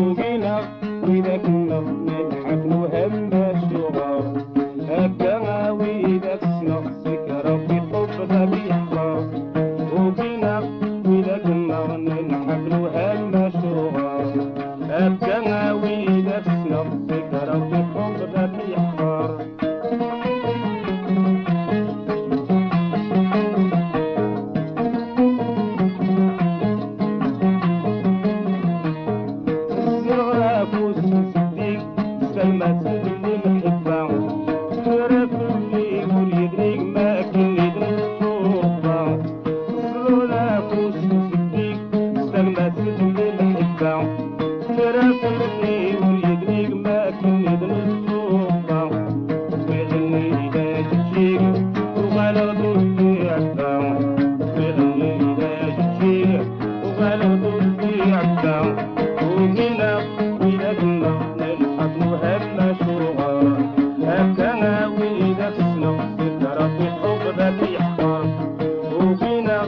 وإذا كنا نضحك وهم الشغار هكا وإذا كسنا ذكرى في الحب ذاك يحضر وبينا وإذا كنا نضحك وهم الشغار هكا وإذا كسنا ذكرى في الحب ذاك يحضر سلمت اللي محبة شرف اللي يقول يدريك ما كن يدريك صوبة صلونا فوس صديق سلمت اللي محبة شرف اللي يقول يدريك ما كن يدريك صوبة ويغني إذا جتشيك وغلط اللي عبا ويغني إذا جتشيك وغلط اللي عبا ومنا وإذا كنا نلحق وهمنا شغار هكا وإذا كسنا ذكرى في الحب ذاك يحضر وبينا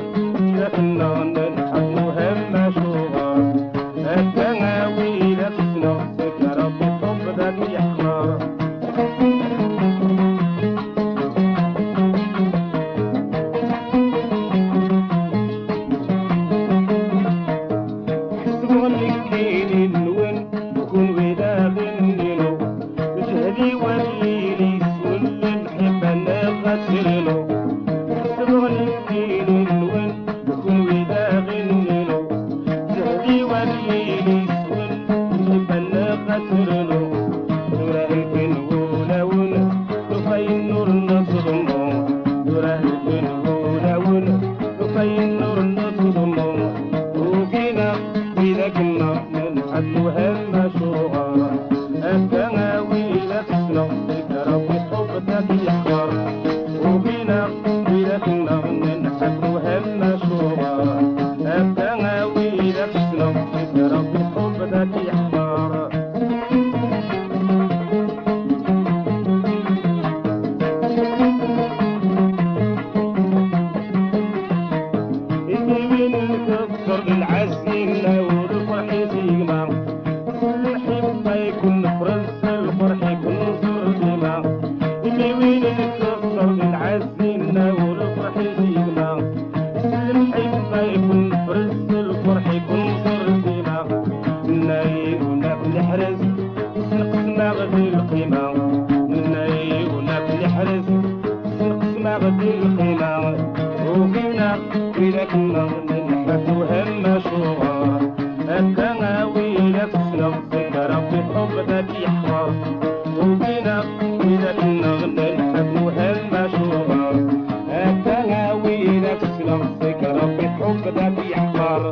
إذا كنا نلحق وهمنا شغار هكا وإذا كسنا ذكرى في الحب ذاك يحضر مشهدي وليلي سول نحب نغسلو حسبوني الليل الوين بكون ودا غنلو مشهدي وليلي سول نحب نغسلو دورة الفن ولون طفي النور نصدمو دورة الفن ولون طفي النور نصدمو وبينا وإذا كنا ننحد وهم شغار هكا وإذا كسنا ذكرى في الحب ذاك يحضر وبينا وإذا كنا ننحب وهم شغار هكا وإذا كسنا ذكرى في الحب ذاك يحضر إني من الكسر العزين والفرح يسيقنا الحب يكون فرنسا الفرح يكون زرزيما اللي وين الكسر بالعزين والفرح يزيدنا الحب يكون فرنسا الفرح يكون زرزيما نايقونا بنحرز نقسم غدي القيمة نايقونا بنحرز نقسم غدي القيمة وبينا وإذا كنا ننحت وهم شغار هكا وإذا كسنا ذكرى في الحب ذاك يحضر وبينا وإذا كنا ننحب وهم شغار هكا وإذا كسنا ذكرى في الحب ذاك يحضر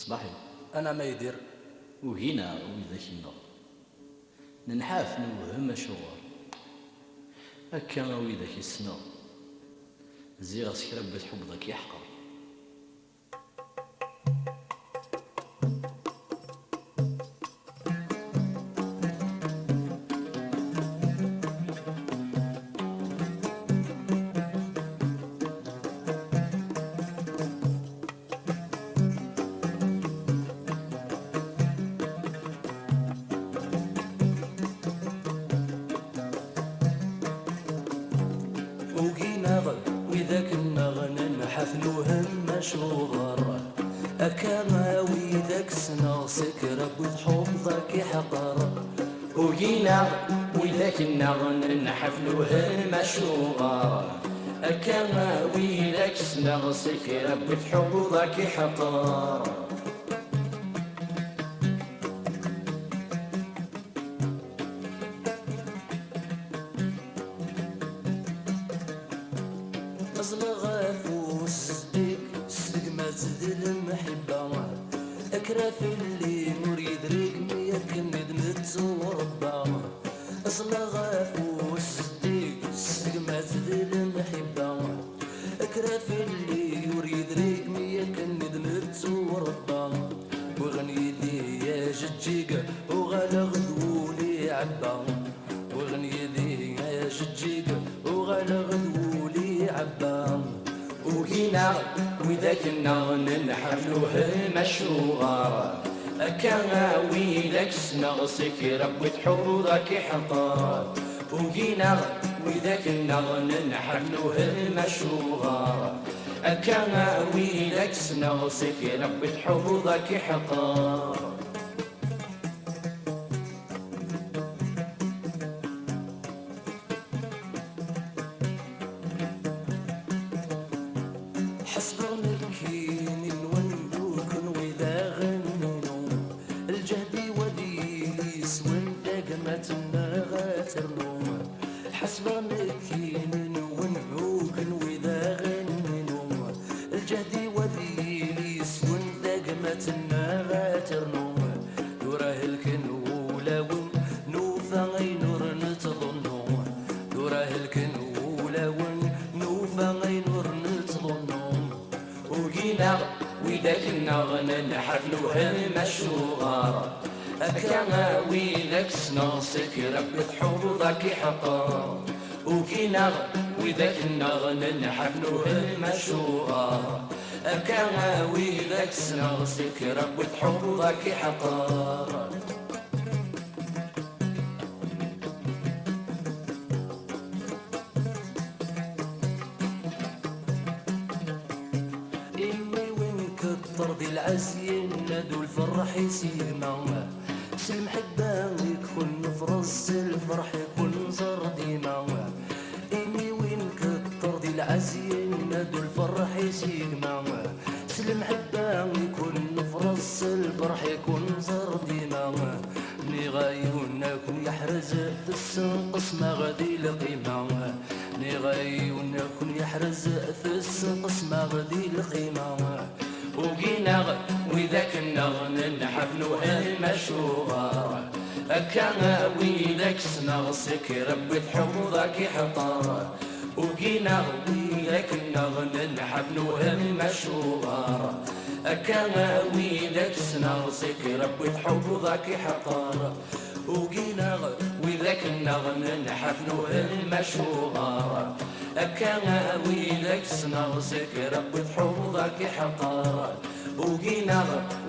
صباحي. انا ما يدير وهنا وذاك النار ننحاف نوهم شغل هكا وذاك السنة زيغ سكربت حب ذاك يحقر. وقينا وذاك النغن نحفلوهم مشوغر أكاما وذاك سنة سكرب وحفظك يحقر. وجينا وذاك النغن نحفلوه المشوغر كما ويلك سنغ سكر بتحوضك حقار. أصلغ فوس ديك سقمة زد المحبة أكرف اللي نريد رقمي يكند متوربا. أصلغ فوس ديك سقمة زد المحبة أكرف اللي يريد رقمي يكند متوربا. وغني لي يا ججيقة وغلا غدولي عبا. وغني لي يا ججيقة وغلا غدولي عبا. وجينا وذاك النغن نحفلوه مشوغر كما ويلك سنغ سكر بتحوضك حقار. وجينا وذاك النغن نحفلوه مشوغر كما ويلك سنغ سكر بتحوضك حقار. حسب مسكين وندوكن وإذا غنينو الجهدي وليس وندقمة غاترنو. حسب مسكين وندوكن وإذا غنينو الجهدي وليس وندقمة غاترنو. يراه الكنولا ونوفا غينور نتظنو. يراه الكنولا ونوفا غينور نتظنو. وجينا وذاك النغن نحفلوه مشوغر كما ويلك سنغ سكر بتحوضك حقار. وجينا وذاك النغن نحفلوه مشوغر كما ويلك سنغ سكر بتحوضك حقار. طرد العزين نادو الفرح يسيما سلم حبان يكون فرص الفرح يكون صار ديما. إني وين كطرد العزين نادو الفرح يسيما سلم حبان يكون فرص الفرح يكون صار ديما. ني غايونكم يحرز في السنقص ما غادي القيمة. ني غايونكم يحرز في السنقص ما غادي القيمة. وجينا وذاك النغن نحفلوه المشوغر كما ويلك سنغ سكر بتحوضك حقار. وجينا وذاك النغن نحفلوه المشوغر كما ويلك سنغ سكر بتحوضك حقار. وجينا وذاك النغن نحفلوه المشوغر كما ويلك سنغ سكر بتحوضك حقار. وجينا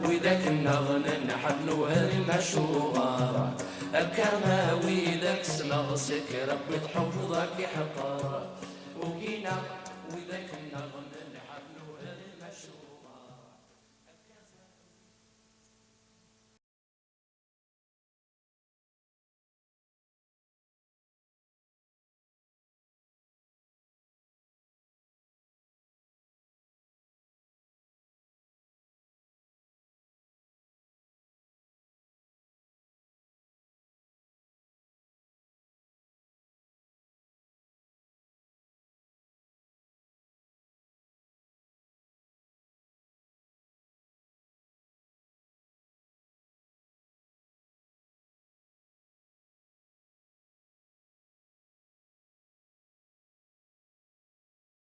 وذاك النغن نحفلوه المشوغر كما ويلك سنغ سكر بتحوضك حقار. وجينا وذاك النغن نحفلوه المشوغر.